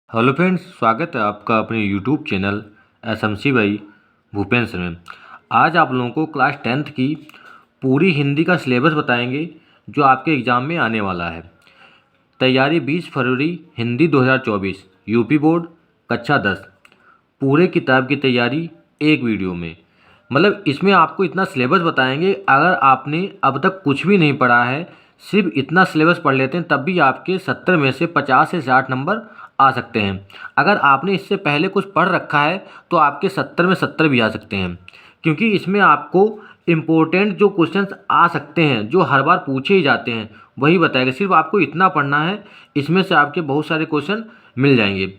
Hello friends, स्वागत है आपका अपने यूट्यूब चैनल एसएमसी भाई भूपेंद्र में। आज आप लोगों को क्लास 10th की पूरी हिंदी का सिलेबस बताएंगे जो आपके एग्ज़ाम में आने वाला है। तैयारी 20 फरवरी हिंदी 2024 यूपी बोर्ड कक्षा 10। पूरे किताब की तैयारी एक वीडियो में। मतलब इसमें आपको इतना सिलेबस बताएंगे, अगर आपने अब तक कुछ भी नहीं पढ़ा है, सिर्फ इतना सिलेबस पढ़ लेते हैं, तब भी आपके 70 में से 50 से 60 नंबर आ सकते हैं। अगर आपने इससे पहले कुछ पढ़ रखा है तो आपके 70 में 70 भी आ सकते हैं, क्योंकि इसमें आपको इम्पोर्टेंट जो क्वेश्चंस आ सकते हैं, जो हर बार पूछे ही जाते हैं, वही बताएगा। सिर्फ आपको इतना पढ़ना है, इसमें से आपके बहुत सारे क्वेश्चन मिल जाएंगे।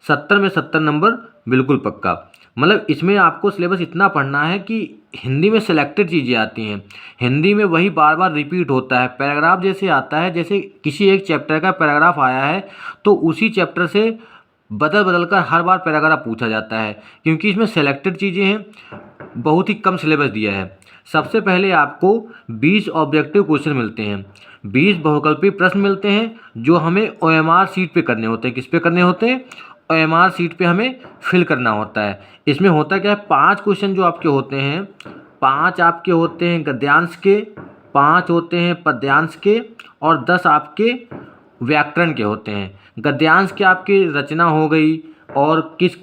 70 में 70 नंबर बिल्कुल पक्का। मतलब इसमें आपको सिलेबस इतना पढ़ना है कि हिंदी में सिलेक्टेड चीज़ें आती हैं, हिंदी में वही बार बार रिपीट होता है। पैराग्राफ जैसे आता है, जैसे किसी एक चैप्टर का पैराग्राफ आया है तो उसी चैप्टर से बदल बदल कर हर बार पैराग्राफ पूछा जाता है, क्योंकि इसमें सिलेक्टेड चीज़ें हैं, बहुत ही कम सिलेबस दिया है। सबसे पहले आपको 20 ऑब्जेक्टिव क्वेश्चन मिलते हैं, 20 बहुकल्पीय प्रश्न मिलते हैं, जो हमें ओएमआर शीट पे करने होते हैं। किस पे करने होते हैं? ओएमआर शीट पे हमें फिल करना होता है। इसमें होता क्या है, 5 क्वेश्चन जो आपके होते हैं, 5 आपके होते हैं गद्यांश के, 5 होते हैं पद्यांश के, और 10 आपके व्याकरण के होते हैं। गद्यांश के आपकी रचना हो गई, और किस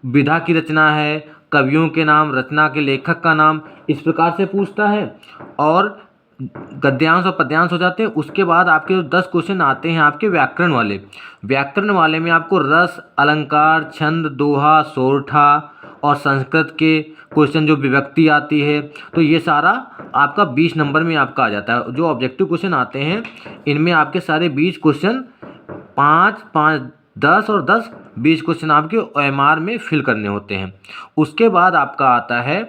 विधा की रचना है, कवियों के नाम, रचना के लेखक का नाम, इस प्रकार से पूछता है। और गद्यांश और पद्यांश हो जाते हैं। उसके बाद आपके जो 10 क्वेश्चन आते हैं आपके व्याकरण वाले। व्याकरण वाले में आपको रस, अलंकार, छंद, दोहा, सोरठा और संस्कृत के क्वेश्चन, जो विभक्ति आती है, तो ये सारा आपका 20 नंबर में आपका आ जाता है। जो ऑब्जेक्टिव क्वेश्चन आते हैं, इनमें आपके सारे 20 क्वेश्चन, 5 5 10 और 10 20 क्वेश्चन आपके ओएमआर में फिल करने होते हैं। उसके बाद आपका आता है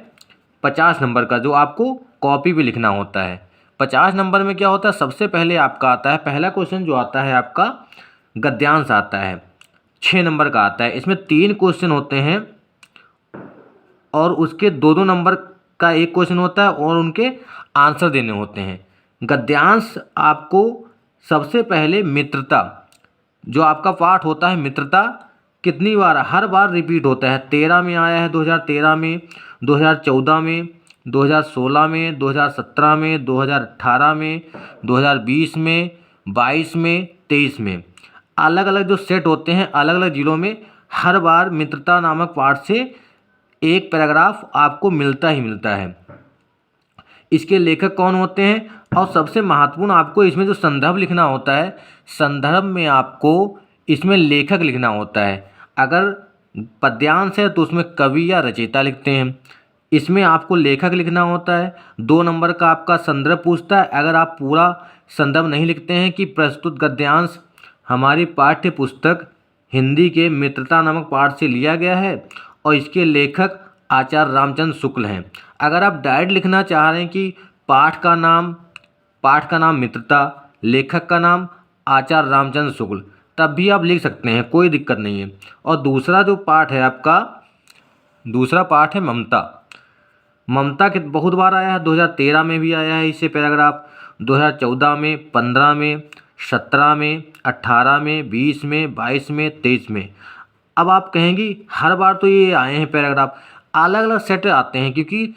50 नंबर का, जो आपको कॉपी पे लिखना होता है। 50 नंबर में क्या होता है, सबसे पहले आपका आता है, पहला क्वेश्चन जो आता है आपका गद्यांश आता है, 6 नंबर का आता है। इसमें 3 क्वेश्चन होते हैं, और उसके 2-2 नंबर का एक क्वेश्चन होता है, और उनके आंसर देने होते हैं। गद्यांश आपको सबसे पहले मित्रता, जो आपका पाठ होता है मित्रता, कितनी बार, हर बार रिपीट होता है। 13 में आया है, 2013 में, 2014 में, 2016 में, 2017 में, 2018 में, 2020 में, 22 में, 23 में। अलग अलग जो सेट होते हैं, अलग अलग जिलों में हर बार मित्रता नामक पाठ से एक पैराग्राफ आपको मिलता ही मिलता है। इसके लेखक कौन होते हैं, और सबसे महत्वपूर्ण आपको इसमें जो संदर्भ लिखना होता है, संदर्भ में आपको इसमें लेखक लिखना होता है। अगर पद्यांश है तो उसमें कवि या रचयिता लिखते हैं, इसमें आपको लेखक लिखना होता है। 2 नंबर का आपका संदर्भ पूछता है। अगर आप पूरा संदर्भ नहीं लिखते हैं कि प्रस्तुत गद्यांश हमारी पाठ्य पुस्तक हिंदी के मित्रता नामक पाठ से लिया गया है, और इसके लेखक आचार्य रामचंद्र शुक्ल हैं। अगर आप डायरेक्ट लिखना चाह रहे हैं कि पाठ का नाम मित्रता, लेखक का नाम आचार्य रामचंद्र शुक्ल, तब भी आप लिख सकते हैं, कोई दिक्कत नहीं है। और दूसरा जो पाठ है आपका, दूसरा पाठ है ममता। ममता के बहुत बार आया है, 2013 में भी आया है इससे पैराग्राफ, 2014 में, 15 में, 17 में, 18 में, 20 में, 22 में, 23 में। अब आप कहेंगी हर बार तो ये आए हैं पैराग्राफ, अलग अलग सेट आते हैं, क्योंकि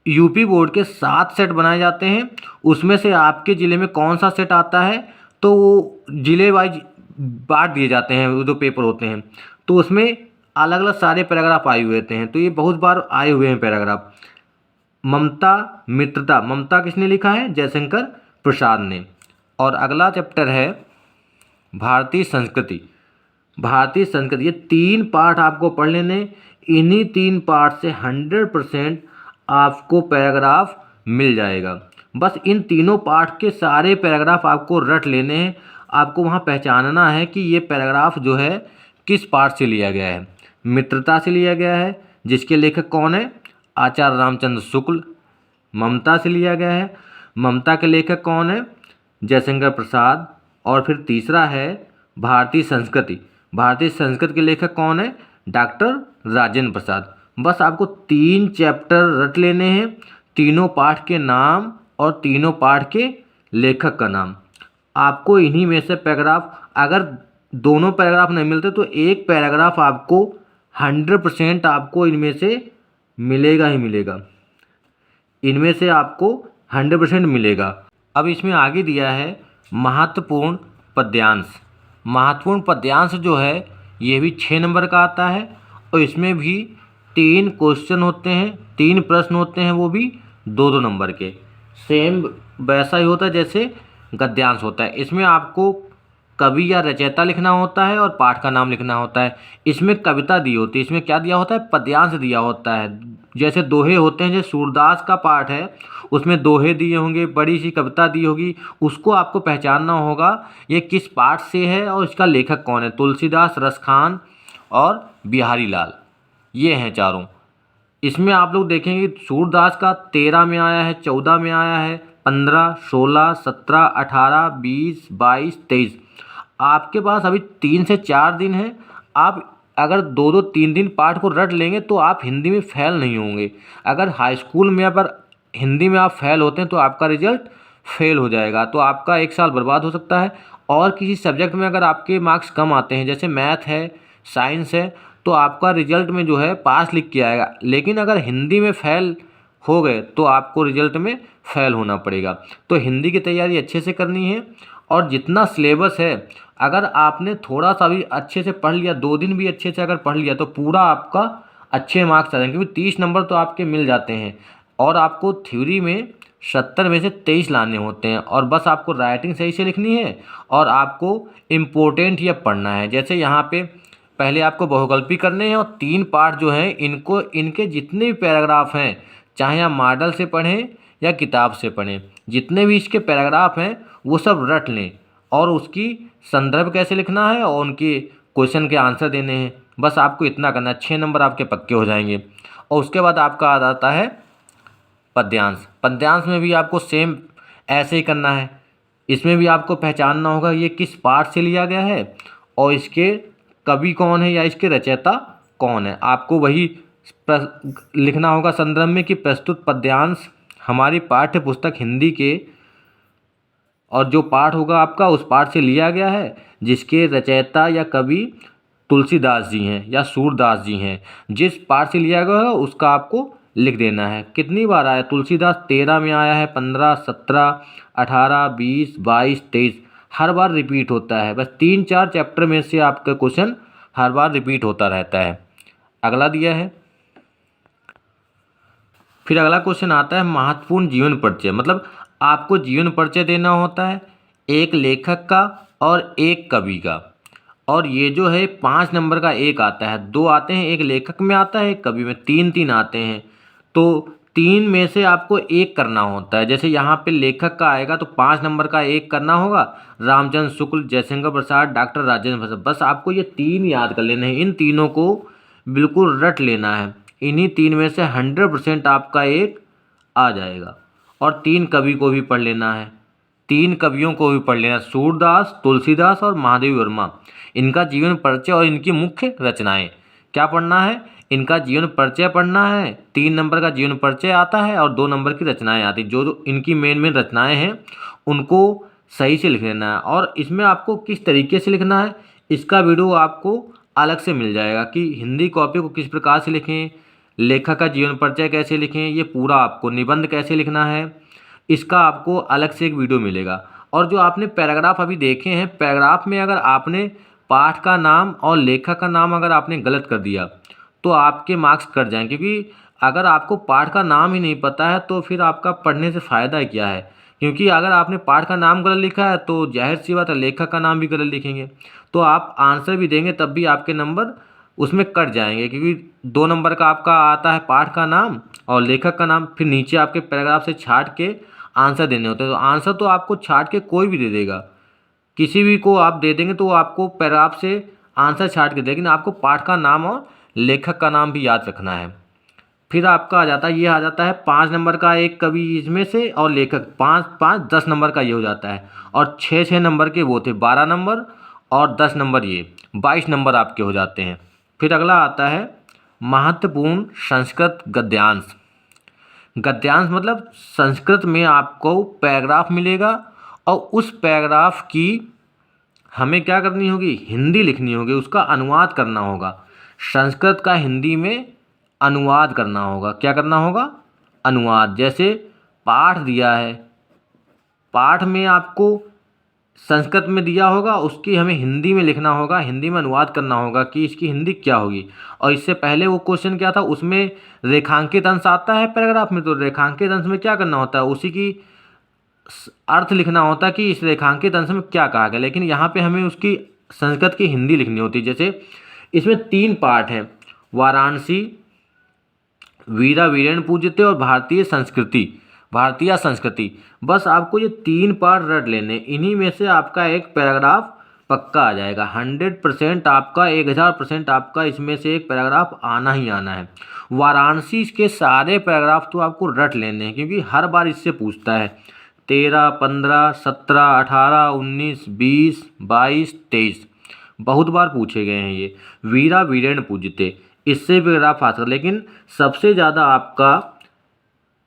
यूपी बोर्ड के 7 सेट बनाए जाते हैं। उसमें से आपके ज़िले में कौन सा सेट आता है, तो वो ज़िले वाइज बांट दिए जाते हैं, वो जो पेपर होते हैं, तो उसमें अलग अलग सारे पैराग्राफ आए हुए होते हैं। तो ये बहुत बार आए हुए हैं पैराग्राफ। ममता, मित्रता, ममता किसने लिखा है? जयशंकर प्रसाद ने। और अगला चैप्टर है भारतीय संस्कृति। भारतीय संस्कृति, ये 3 पाठ आपको पढ़ लेने। इन्हीं 3 पाठ से 100% आपको पैराग्राफ मिल जाएगा। बस इन तीनों पाठ के सारे पैराग्राफ आपको रट लेने हैं। आपको वहाँ पहचानना है कि ये पैराग्राफ जो है किस पाठ से लिया गया है। मित्रता से लिया गया है, जिसके लेखक कौन है? आचार्य रामचंद्र शुक्ल। ममता से लिया गया है, ममता के लेखक कौन है? जयशंकर प्रसाद। और फिर तीसरा है भारतीय संस्कृति। भारतीय संस्कृत के लेखक कौन है? डॉक्टर राजेंद्र प्रसाद। बस आपको 3 चैप्टर रट लेने हैं, तीनों पाठ के नाम और तीनों पाठ के लेखक का नाम। आपको इन्हीं में से पैराग्राफ, अगर दोनों पैराग्राफ नहीं मिलते तो एक पैराग्राफ आपको 100% आपको इनमें से मिलेगा ही मिलेगा, इनमें से आपको 100% मिलेगा। अब इसमें आगे दिया है महत्वपूर्ण पद्यांश। महत्वपूर्ण पद्यांश जो है ये भी 6 नंबर का आता है और इसमें भी 3 क्वेश्चन होते हैं, 3 प्रश्न होते हैं, वो भी 2-2 नंबर के। सेम वैसा ही होता है जैसे गद्यांश होता है। इसमें आपको कवि या रचयिता लिखना होता है और पाठ का नाम लिखना होता है। इसमें कविता दी होती है, इसमें क्या दिया होता है, पद्यांश दिया होता है। जैसे दोहे होते हैं, जैसे सूरदास का पाठ है उसमें दोहे दिए होंगे, बड़ी सी कविता दी होगी, उसको आपको पहचानना होगा ये किस पाठ से है और इसका लेखक कौन है। तुलसीदास, रसखान और बिहारी लाल, ये हैं चारों। इसमें आप लोग देखेंगे सूरदास का 13 में आया है, 14 में आया है, 15, 16, 17, 18, 20, 22, 23। आपके पास अभी 3 से 4 दिन है। आप अगर 2-2, 3 दिन पाठ को रट लेंगे तो आप हिंदी में फेल नहीं होंगे। अगर हाई स्कूल में अगर हिंदी में आप फेल होते हैं तो आपका रिजल्ट फेल हो जाएगा, तो आपका 1 साल बर्बाद हो सकता है। और किसी सब्जेक्ट में अगर आपके मार्क्स कम आते हैं, जैसे मैथ है, साइंस है, तो आपका रिजल्ट में जो है पास लिख के आएगा। लेकिन अगर हिंदी में फेल हो गए तो आपको रिजल्ट में फेल होना पड़ेगा। तो हिंदी की तैयारी अच्छे से करनी है। और जितना सिलेबस है, अगर आपने थोड़ा सा भी अच्छे से पढ़ लिया, 2 दिन भी अच्छे से अगर पढ़ लिया, तो पूरा आपका अच्छे मार्क्स आ जाएंगे, क्योंकि 30 नंबर तो आपके मिल जाते हैं। और आपको थ्योरी में 70 में से 23 लाने होते हैं। और बस आपको राइटिंग सही से लिखनी है और आपको इम्पोर्टेंट ये पढ़ना है। जैसे यहाँ पे पहले आपको बहुकल्पी करने हैं और 3 पार्ट जो हैं इनको, इनके जितने भी पैराग्राफ हैं, चाहे आप मॉडल से पढ़ें या किताब से पढ़ें, जितने भी इसके पैराग्राफ हैं वो सब रट लें और उसकी संदर्भ कैसे लिखना है और उनके क्वेश्चन के आंसर देने हैं। बस आपको इतना करना है, 6 नंबर आपके पक्के हो जाएंगे। और उसके बाद आपका आ जाता है पद्यांश। पद्यांश में भी आपको सेम ऐसे ही करना है। इसमें भी आपको पहचानना होगा ये किस पाठ से लिया गया है और इसके कवि कौन है या इसके रचयिता कौन है। आपको वही लिखना होगा संदर्भ में कि प्रस्तुत पद्यांश हमारी पाठ्य पुस्तक हिंदी के, और जो पाठ होगा आपका उस पाठ से लिया गया है जिसके रचयिता या कवि तुलसीदास जी हैं या सूरदास जी हैं। जिस पाठ से लिया गया है उसका आपको लिख देना है। कितनी बार आया तुलसीदास, 13 में आया है, 15, 17, 18, 20, 22, 23, हर बार रिपीट होता है। बस 3-4 चैप्टर में से आपका क्वेश्चन हर बार रिपीट होता रहता है। अगला दिया है, फिर अगला क्वेश्चन आता है महत्वपूर्ण जीवन परिचय। मतलब आपको जीवन परिचय देना होता है एक लेखक का और एक कवि का। और ये जो है 5 नंबर का एक आता है, 2 आते हैं, एक लेखक में आता है, एक कवि में, 3-3 आते हैं। तो 3 में से आपको एक करना होता है। जैसे यहाँ पे लेखक का आएगा तो 5 नंबर का एक करना होगा, रामचंद्र शुक्ल, जयशंकर प्रसाद, डॉक्टर राजेंद्र प्रसाद। बस आपको ये 3 याद कर लेने हैं, इन तीनों को बिल्कुल रट लेना है। इन्हीं 3 में से 100% आपका एक आ जाएगा। और 3 कवि को भी पढ़ लेना है, 3 कवियों को भी पढ़ लेना, सूरदास, तुलसीदास और महादेवी वर्मा। इनका जीवन परिचय और इनकी मुख्य रचनाएं क्या पढ़ना है, इनका जीवन परिचय पढ़ना है। 3 नंबर का जीवन परिचय आता है और 2 नंबर की रचनाएं आती हैं। जो इनकी मेन रचनाएं हैं उनको सही से लिख लेना है। और इसमें आपको किस तरीके से लिखना है इसका वीडियो आपको अलग से मिल जाएगा कि हिंदी कॉपी को किस प्रकार से लिखें, लेखक का जीवन परिचय कैसे लिखें, ये पूरा आपको निबंध कैसे लिखना है, इसका आपको अलग से एक वीडियो मिलेगा। और जो आपने पैराग्राफ अभी देखे हैं, पैराग्राफ में अगर आपने पाठ का नाम और लेखक का नाम अगर आपने गलत कर दिया तो आपके मार्क्स कट जाएंगे। क्योंकि अगर आपको पाठ का नाम ही नहीं पता है तो फिर आपका पढ़ने से फ़ायदा क्या है। क्योंकि अगर आपने पाठ का नाम गलत लिखा है तो जाहिर सी बात है लेखक का नाम भी गलत लिखेंगे, तो आप आंसर भी देंगे तब भी आपके नंबर उसमें कट जाएंगे। क्योंकि 2 नंबर का आपका आता है पाठ का नाम और लेखक का नाम, फिर नीचे आपके पैराग्राफ से छाट के आंसर देने होते हैं। तो आंसर तो आपको छाट के कोई भी दे देगा, किसी भी को आप दे देंगे तो आपको पैराग्राफ से आंसर छाट के देगा, लेकिन आपको पाठ का नाम और लेखक का नाम भी याद रखना है। फिर आपका आ जाता है, ये आ जाता है 5 नंबर का एक कवि इसमें से और लेखक, 5-5 10 नंबर का ये हो जाता है। और 6-6 नंबर के वो थे 12 नंबर और 10 नंबर ये 22 नंबर आपके हो जाते हैं। फिर अगला आता है महत्वपूर्ण संस्कृत गद्यांश। गद्यांश मतलब संस्कृत में आपको पैराग्राफ मिलेगा और उस पैराग्राफ की हमें क्या करनी होगी, हिंदी लिखनी होगी, उसका अनुवाद करना होगा। संस्कृत का हिंदी में अनुवाद करना होगा। क्या करना होगा, अनुवाद। जैसे पाठ दिया है, पाठ में आपको संस्कृत में दिया होगा, उसकी हमें हिंदी में लिखना होगा, हिंदी में अनुवाद करना होगा कि इसकी हिंदी क्या होगी। और इससे पहले वो क्वेश्चन क्या था, उसमें रेखांकित अंश आता है पैराग्राफ में, तो रेखांकित अंश में क्या करना होता है, उसी की अर्थ लिखना होता है कि इस रेखांकित अंश में क्या कहा गया। लेकिन यहाँ पे हमें उसकी संस्कृत की हिंदी लिखनी होती है। जैसे इसमें 3 पार्ट हैं, वाराणसी, वीरा वीरेण पूज्यते और भारतीय संस्कृति, भारतीय संस्कृति। बस आपको ये 3 पार्ट रट लेने, इन्हीं में से आपका एक पैराग्राफ पक्का आ जाएगा। 100% आपका, 1000% आपका इसमें से एक पैराग्राफ आना ही आना है। वाराणसी के सारे पैराग्राफ तो आपको रट लेने हैं, क्योंकि हर बार इससे पूछता है। 13, 15, 17, 18, 19, 20, 22, 23 बहुत बार पूछे गए हैं ये। वीरा वीरेण पूज्यते, इससे पैराग्राफ आता, लेकिन सबसे ज़्यादा आपका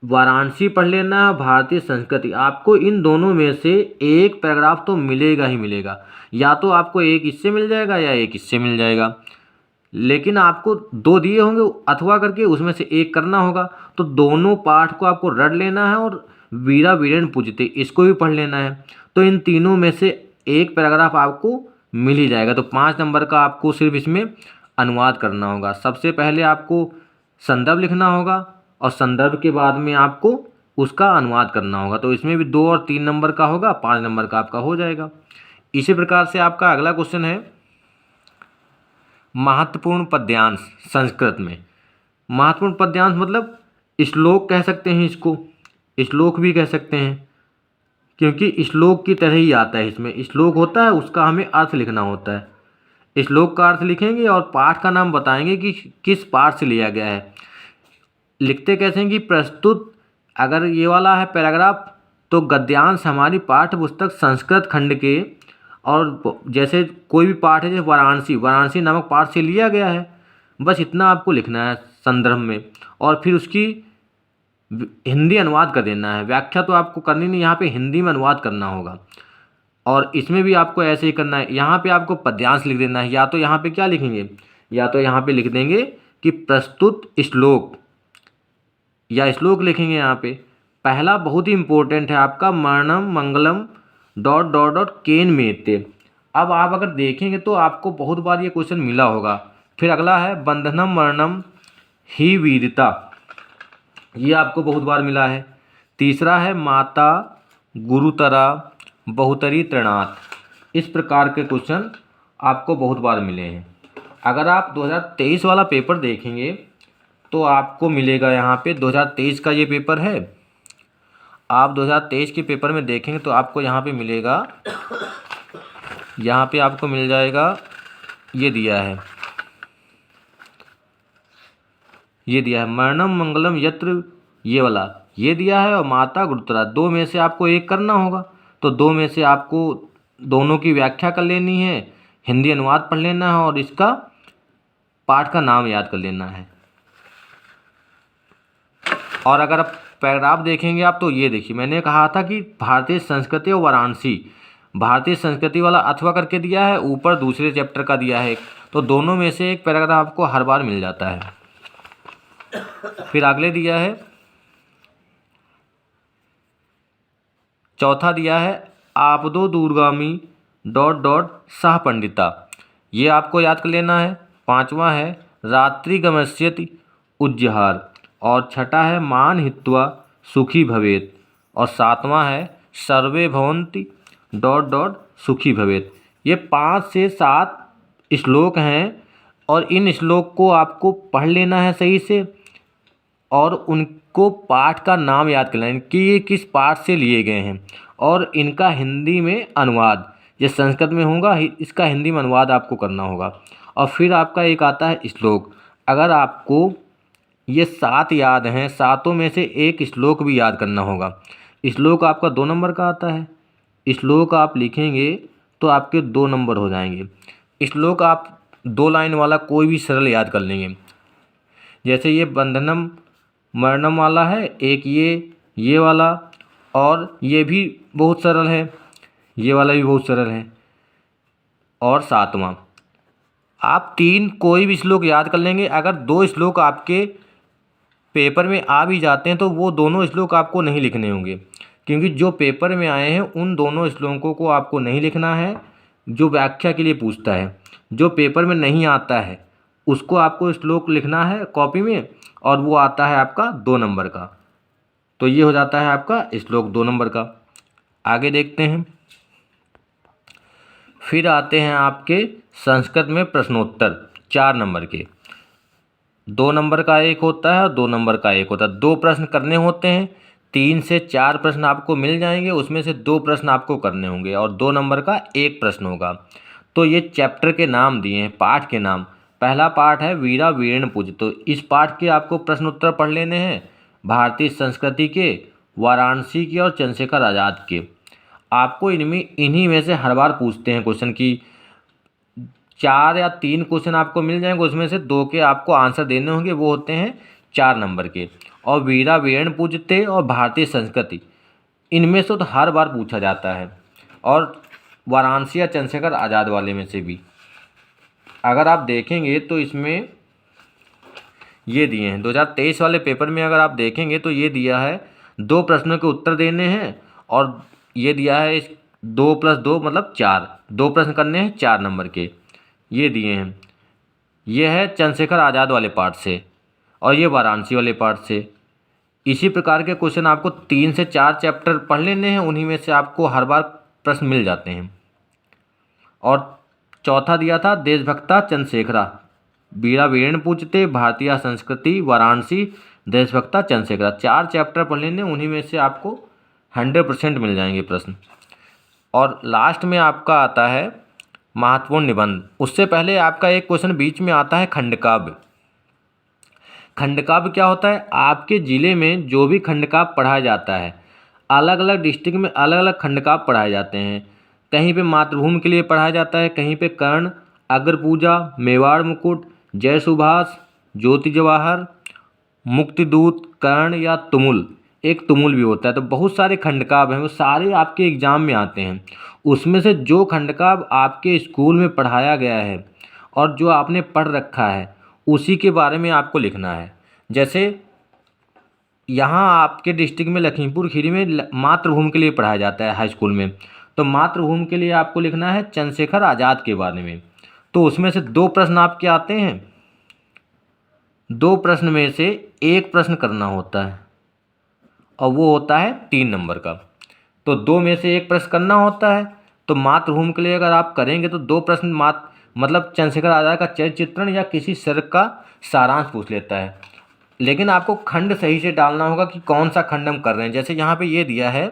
वाराणसी पढ़ लेना है, भारतीय संस्कृति। आपको इन दोनों में से एक पैराग्राफ तो मिलेगा ही मिलेगा, या तो आपको एक इससे मिल जाएगा या एक इससे मिल जाएगा। लेकिन आपको 2 दिए होंगे अथवा करके, उसमें से एक करना होगा। तो दोनों पाठ को आपको रट लेना है और वीरा वीरेण पूज्यते इसको भी पढ़ लेना है। तो इन तीनों में से एक पैराग्राफ आपको मिल ही जाएगा। तो 5 नंबर का आपको सिर्फ इसमें अनुवाद करना होगा। सबसे पहले आपको संदर्भ लिखना होगा और संदर्भ के बाद में आपको उसका अनुवाद करना होगा। तो इसमें भी 2 और 3 नंबर का होगा, 5 नंबर का आपका हो जाएगा। इसी प्रकार से आपका अगला क्वेश्चन है महत्वपूर्ण पद्यांश संस्कृत में। महत्वपूर्ण पद्यांश मतलब श्लोक कह सकते हैं इसको, श्लोक भी कह सकते हैं, क्योंकि श्लोक की तरह ही आता है। इसमें श्लोक होता है, उसका हमें अर्थ लिखना होता है। श्लोक का अर्थ लिखेंगे और पाठ का नाम बताएंगे कि किस पाठ से लिया गया है। लिखते कैसे हैं कि प्रस्तुत, अगर ये वाला है पैराग्राफ, तो गद्यांश हमारी पाठ्य पुस्तक संस्कृत खंड के, और जैसे कोई भी पाठ है, जैसे वाराणसी, वाराणसी नामक पाठ से लिया गया है। बस इतना आपको लिखना है संदर्भ में, और फिर उसकी हिंदी अनुवाद कर देना है। व्याख्या तो आपको करनी नहीं, यहाँ पे हिंदी में अनुवाद करना होगा। और इसमें भी आपको ऐसे ही करना है। यहाँ पे आपको पद्यांश लिख देना है, या तो यहाँ पे क्या लिखेंगे, या तो यहाँ पे लिख देंगे कि प्रस्तुत श्लोक, या श्लोक लिखेंगे यहाँ पे। पहला बहुत ही इंपॉर्टेंट है आपका, मरणम मंगलम ... केन मेते। अब आप अगर देखेंगे तो आपको बहुत बार ये क्वेश्चन मिला होगा। फिर अगला है बंधनम मरणम ही वीरता, ये आपको बहुत बार मिला है। तीसरा है माता गुरुतरा बहुतरी तृणात। इस प्रकार के क्वेश्चन आपको बहुत बार मिले हैं। अगर आप 2023 वाला पेपर देखेंगे तो आपको मिलेगा, यहाँ पे 2023 का ये पेपर है। आप 2023 के पेपर में देखेंगे तो आपको यहाँ पे मिलेगा, यहाँ पे आपको मिल जाएगा, ये दिया है, ये दिया है मरणम मंगलम यत्र, ये वाला ये दिया है, और माता गुरुतरा। 2 में से आपको एक करना होगा। तो 2 में से आपको दोनों की व्याख्या कर लेनी है, हिंदी अनुवाद पढ़ लेना है, और इसका पाठ का नाम याद कर लेना है। और अगर आप पैराग्राफ देखेंगे आप, तो ये देखिए, मैंने कहा था कि भारतीय संस्कृति और वाराणसी, भारतीय संस्कृति वाला अथवा करके दिया है, ऊपर दूसरे चैप्टर का दिया है। तो दोनों में से एक पैराग्राफ आपको हर बार मिल जाता है। फिर अगले दिया है, चौथा दिया है आपदो दूरगामी ... सह पंडिता, ये आपको याद कर लेना है। 5वां है रात्रि गमस्यति उज्जहार, और छठा है मान हित्वा सुखी भवेत, और 7वां है सर्वे भवन्ति ... सुखी भवेत। ये 5 से 7 श्लोक हैं, और इन श्लोक को आपको पढ़ लेना है सही से, और उनको पाठ का नाम याद कर लेना है कि ये किस पाठ से लिए गए हैं, और इनका हिंदी में अनुवाद, ये संस्कृत में होगा, इसका हिंदी में अनुवाद आपको करना होगा। और फिर आपका एक आता है श्लोक। अगर आपको ये 7 याद हैं, 7 में से एक श्लोक भी याद करना होगा। श्लोक आपका 2 नंबर का आता है। श्लोक आप लिखेंगे तो आपके 2 नंबर हो जाएंगे। श्लोक आप 2 लाइन वाला कोई भी सरल याद कर लेंगे। जैसे ये बंधनम मरणम वाला है, एक ये वाला, और ये भी बहुत सरल है, ये वाला भी बहुत सरल है। और 7वां। आप 3 कोई भी श्लोक याद कर लेंगे। अगर 2 श्लोक आपके पेपर में आ भी जाते हैं तो वो दोनों श्लोक आपको नहीं लिखने होंगे, क्योंकि जो पेपर में आए हैं उन दोनों श्लोकों को आपको नहीं लिखना है, जो व्याख्या के लिए पूछता है। जो पेपर में नहीं आता है उसको आपको श्लोक लिखना है कॉपी में, और वो आता है आपका 2 नंबर का। तो ये हो जाता है आपका श्लोक 2 नंबर का। आगे देखते हैं। फिर आते हैं आपके संस्कृत में प्रश्नोत्तर 4 नंबर के। 2 नंबर का एक होता है और 2 नंबर का एक होता है। 2 प्रश्न करने होते हैं। 3 से 4 प्रश्न आपको मिल जाएंगे, उसमें से 2 प्रश्न आपको करने होंगे और 2 नंबर का एक प्रश्न होगा। तो ये चैप्टर के नाम दिए हैं, पाठ के नाम। पहला पाठ है वीरा वीरेण पूज। तो इस पाठ के आपको प्रश्नोत्तर पढ़ लेने हैं, भारतीय संस्कृति के, वाराणसी के और चंद्रशेखर आज़ाद के। आपको इन्हीं में से हर बार पूछते हैं क्वेश्चन की 4 या 3 क्वेश्चन आपको मिल जाएंगे, उसमें से 2 के आपको आंसर देने होंगे, वो होते हैं 4 नंबर के। और वीरा वीरेण पूजते और भारतीय संस्कृति, इनमें से तो हर बार पूछा जाता है। और वाराणसी या चंद्रशेखर आज़ाद वाले में से भी अगर आप देखेंगे तो इसमें ये दिए हैं 2023 वाले पेपर में। अगर आप देखेंगे तो ये दिया है 2 प्रश्नों के उत्तर देने हैं, और ये दिया है 2 + 2 मतलब 4, 2 प्रश्न करने हैं 4 नंबर के, ये दिए हैं। ये है चंद्रशेखर आज़ाद वाले पार्ट से और ये वाराणसी वाले पार्ट से। इसी प्रकार के क्वेश्चन आपको 3 से 4 चैप्टर पढ़ लेने हैं, उन्हीं में से आपको हर बार प्रश्न मिल जाते हैं। और चौथा दिया था देशभक्ता चंद्रशेखरा, वीरा वीरेण पूजते, भारतीय संस्कृति, वाराणसी, देशभक्ता चंद्रशेखरा। 4 चैप्टर पढ़ लेने, उन्हीं में से आपको 100% मिल जाएंगे प्रश्न। और लास्ट में आपका आता है महत्वपूर्ण निबंध। उससे पहले आपका एक क्वेश्चन बीच में आता है खंडकाव्य। खंडकाव्य क्या होता है? आपके ज़िले में जो भी खंडकाव्य पढ़ाया जाता है, अलग अलग डिस्ट्रिक्ट में अलग अलग खंडकाव्य पढ़ाए जाते हैं। कहीं पे मातृभूमि के लिए पढ़ाया जाता है, कहीं पे कर्ण, अग्रपूजा, मेवाड़ मुकुट, जय सुभाष, ज्योति जवाहर, मुक्तिदूत, कर्ण या तुमुल। एक तुमुल भी होता है। तो बहुत सारे खंडकाव्य हैं, वो सारे आपके एग्जाम में आते हैं। उसमें से जो खंडकाव्य आपके स्कूल में पढ़ाया गया है और जो आपने पढ़ रखा है, उसी के बारे में आपको लिखना है। जैसे यहाँ आपके डिस्ट्रिक्ट में लखीमपुर खीरी में मातृभूमि के लिए पढ़ाया जाता है हाई स्कूल में, तो मातृभूमि के लिए आपको लिखना है चंद्रशेखर आज़ाद के बारे में। तो उसमें से 2 प्रश्न आपके आते हैं, 2 प्रश्न में से एक प्रश्न करना होता है और वो होता है 3 नंबर का। तो 2 में से एक प्रश्न करना होता है। तो मातृभूमि के लिए अगर आप करेंगे तो 2 प्रश्न मतलब चंद्रशेखर आज़ाद का चरित्र चित्रण या किसी सर्ग का सारांश पूछ लेता है। लेकिन आपको खंड सही से डालना होगा कि कौन सा खंड हम कर रहे हैं। जैसे यहाँ पे ये दिया है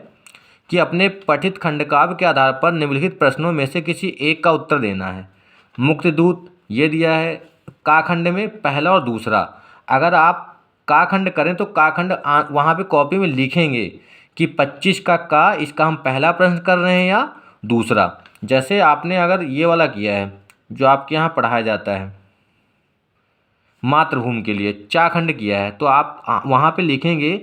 कि अपने पठित खंडकाव्य के आधार पर निम्नलिखित प्रश्नों में से किसी एक का उत्तर देना है। मुक्तिदूत ये दिया है का खंड में पहला और दूसरा। अगर आप का खंड करें तो का खंड वहाँ पे कॉपी में लिखेंगे कि 25 का, इसका हम पहला प्रश्न कर रहे हैं या दूसरा। जैसे आपने अगर ये वाला किया है जो आपके यहाँ पढ़ाया जाता है मातृभूमि के लिए, चा खंड किया है, तो आप वहाँ पे लिखेंगे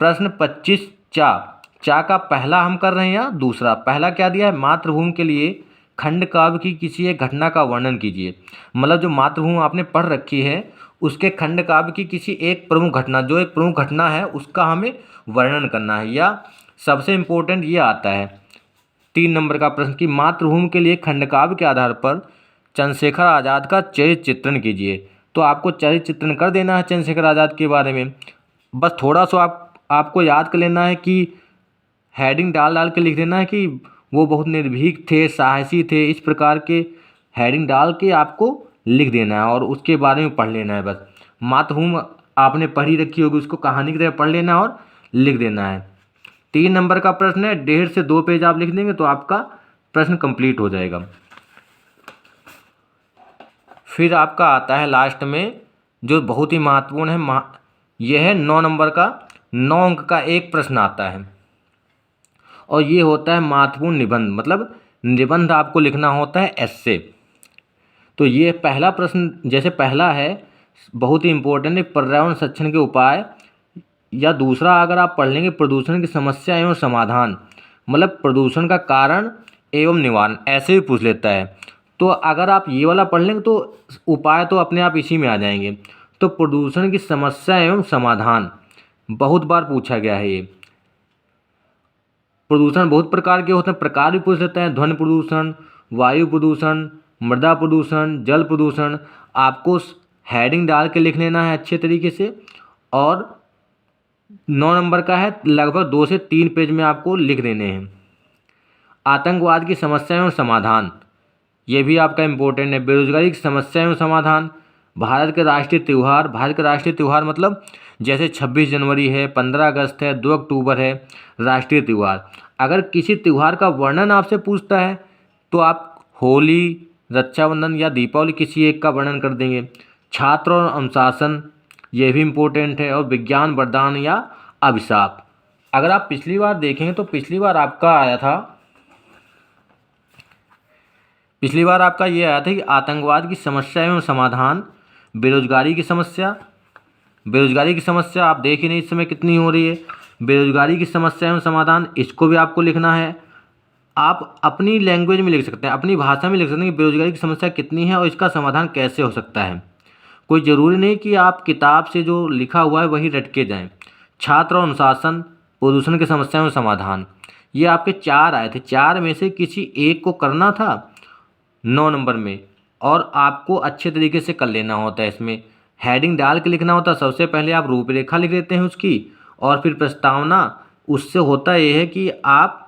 प्रश्न 25 चा का पहला हम कर रहे हैं या दूसरा। पहला क्या दिया है? मातृभूमि के लिए खंड काव्य की किसी एक घटना का वर्णन कीजिए। मतलब जो मातृभूमि आपने पढ़ रखी है उसके खंड काव्य की किसी एक प्रमुख घटना, जो एक प्रमुख घटना है उसका हमें वर्णन करना है। या सबसे इम्पोर्टेंट ये आता है 3 नंबर का प्रश्न कि मातृभूमि के लिए खंड काव्य के आधार पर चंद्रशेखर आज़ाद का चरित्र चित्रण कीजिए। तो आपको चरित्र चित्रण कर देना है चंद्रशेखर आज़ाद के बारे में। बस थोड़ा सा आपको याद कर लेना है कि हेडिंग डाल के लिख देना है कि वो बहुत निर्भीक थे, साहसी थे, इस प्रकार के हेडिंग डाल के आपको लिख देना है और उसके बारे में पढ़ लेना है। बस मातृभूमि आपने पढ़ी रखी होगी, उसको कहानी की तरह पढ़ लेना और लिख देना है। 3 नंबर का प्रश्न है, 1.5 से 2 पेज आप लिख देंगे तो आपका प्रश्न कंप्लीट हो जाएगा। फिर आपका आता है लास्ट में जो बहुत ही महत्वपूर्ण है, यह है 9 नंबर का, 9 अंक का एक प्रश्न आता है और ये होता है महत्वपूर्ण निबंध। मतलब निबंध आपको लिखना होता है एस्से। तो ये पहला प्रश्न जैसे पहला है बहुत ही इम्पोर्टेंट है, पर्यावरण संरक्षण के उपाय, या दूसरा अगर आप पढ़ लेंगे प्रदूषण की समस्या एवं समाधान, मतलब प्रदूषण का कारण एवं निवारण, ऐसे भी पूछ लेता है। तो अगर आप ये वाला पढ़ लेंगे तो उपाय तो अपने आप इसी में आ जाएंगे। तो प्रदूषण की समस्या एवं समाधान बहुत बार पूछा गया है। ये प्रदूषण बहुत प्रकार के होते हैं, प्रकार भी पूछ लेते हैं, ध्वनि प्रदूषण, वायु प्रदूषण, मृदा प्रदूषण, जल प्रदूषण। आपको हेडिंग डाल के लिख लेना है अच्छे तरीके से। और 9 नंबर का है, लगभग 2 से 3 पेज में आपको लिख देने हैं। आतंकवाद की समस्या एवं समाधान, ये भी आपका इम्पोर्टेंट है। बेरोजगारी की समस्या एवं समाधान, भारत के राष्ट्रीय त्यौहार। भारत के राष्ट्रीय त्यौहार मतलब जैसे 26 जनवरी है, 15 अगस्त है, 2 अक्टूबर है, राष्ट्रीय त्यौहार। अगर किसी त्यौहार का वर्णन आपसे पूछता है तो आप होली, रक्षाबंधन या दीपावली किसी एक का वर्णन कर देंगे। छात्र और अनुशासन, ये भी इम्पोर्टेंट है। और विज्ञान वरदान या अभिशाप। अगर आप पिछली बार देखेंगे तो पिछली बार आपका ये आया था कि आतंकवाद की समस्या एवं समाधान, बेरोजगारी की समस्या। बेरोजगारी की समस्या आप देख ही नहीं इस समय कितनी हो रही है। बेरोजगारी की समस्या एवं समाधान, इसको भी आपको लिखना है। आप अपनी लैंग्वेज में लिख सकते हैं, अपनी भाषा में लिख सकते हैं कि बेरोजगारी की समस्या कितनी है और इसका समाधान कैसे हो सकता है। कोई ज़रूरी नहीं कि आप किताब से जो लिखा हुआ है वही रट के जाएँ। छात्र और अनुशासन, प्रदूषण की समस्या एवं समाधान, ये आपके 4 आए थे। 4 में से किसी एक को करना था 9 नंबर में, और आपको अच्छे तरीके से कर लेना होता है। इसमें हेडिंग डाल के लिखना होता है। सबसे पहले आप रूपरेखा लिख देते हैं उसकी, और फिर प्रस्तावना। उससे होता ये है कि आप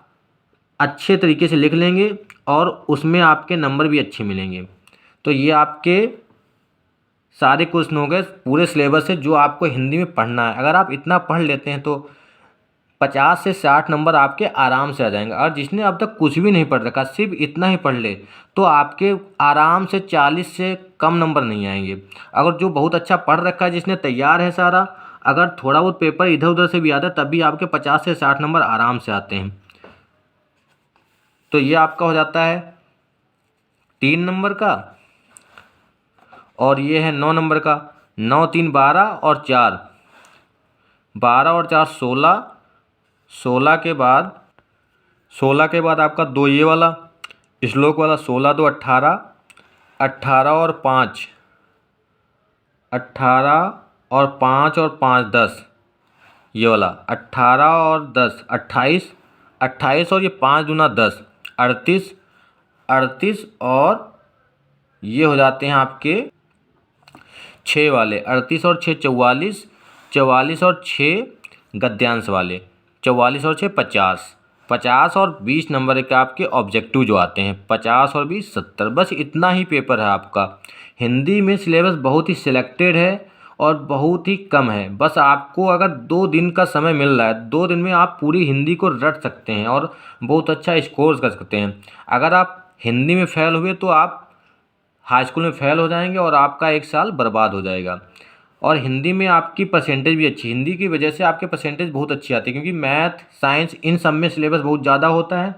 अच्छे तरीके से लिख लेंगे और उसमें आपके नंबर भी अच्छे मिलेंगे। तो ये आपके सारे क्वेश्चन हो गए पूरे सिलेबस से जो आपको हिंदी में पढ़ना है। अगर आप इतना पढ़ लेते हैं तो 50 से 60 नंबर आपके आराम से आ जाएंगे। और जिसने अब तक कुछ भी नहीं पढ़ रखा, सिर्फ इतना ही पढ़ ले, तो आपके आराम से 40 से कम नंबर नहीं आएंगे। अगर जो बहुत अच्छा पढ़ रखा है, जिसने तैयार है सारा, अगर थोड़ा बहुत पेपर इधर उधर से भी आता है तब भी आपके 50 से 60 नंबर आराम से आते हैं। तो ये आपका हो जाता है 3 नंबर का, और ये है 9 नंबर का। 9, 3, 12 और 4, 12 और 4 16, 16 के बाद आपका 2 ये वाला श्लोक वाला, 16, 2, 18, 18 और 5, 18 और 5 और 5, 10, ये वाला 18 और 10, 28, 28 और ये 5 दूना 10, 38, 38 और ये हो जाते हैं आपके 6 वाले, 38 और 6 44, 44 और 6 गद्यांश वाले, 44 और 6 50, 50 और 20 नंबर के आपके ऑब्जेक्टिव जो आते हैं, 50 और 20 70। बस इतना ही पेपर है आपका। हिंदी में सिलेबस बहुत ही सिलेक्टेड है और बहुत ही कम है। बस आपको अगर 2 दिन का समय मिल रहा है, 2 दिन में आप पूरी हिंदी को रट सकते हैं और बहुत अच्छा स्कोर कर सकते हैं। अगर आप हिंदी में फेल हुए तो आप हाई स्कूल में फेल हो जाएंगे और आपका 1 साल बर्बाद हो जाएगा। और हिंदी में आपकी परसेंटेज भी अच्छी, हिंदी की वजह से आपके परसेंटेज बहुत अच्छी आती है, क्योंकि मैथ, साइंस इन सब में सिलेबस बहुत ज़्यादा होता है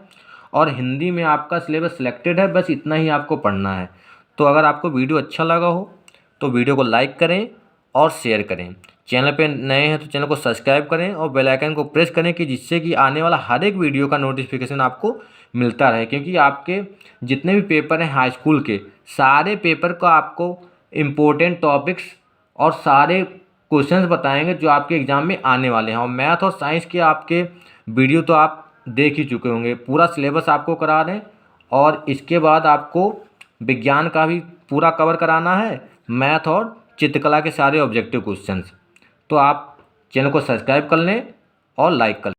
और हिंदी में आपका सिलेबस सिलेक्टेड है। बस इतना ही आपको पढ़ना है। तो अगर आपको वीडियो अच्छा लगा हो तो वीडियो को लाइक करें और शेयर करें। चैनल पे नए हैं तो चैनल को सब्सक्राइब करें और बेल आइकन को प्रेस करें कि जिससे कि आने वाला हर एक वीडियो का नोटिफिकेशन आपको मिलता रहे। क्योंकि आपके जितने भी पेपर हैं हाई स्कूल के, सारे पेपर का आपको इम्पोर्टेंट टॉपिक्स और सारे क्वेश्चंस बताएंगे जो आपके एग्ज़ाम में आने वाले हैं। और मैथ और साइंस के आपके वीडियो तो आप देख ही चुके होंगे। पूरा सिलेबस आपको करा रहे हैं और इसके बाद आपको विज्ञान का भी पूरा कवर कराना है, मैथ और चित्रकला के सारे ऑब्जेक्टिव क्वेश्चंस। तो आप चैनल को सब्सक्राइब कर लें और लाइक कर लें।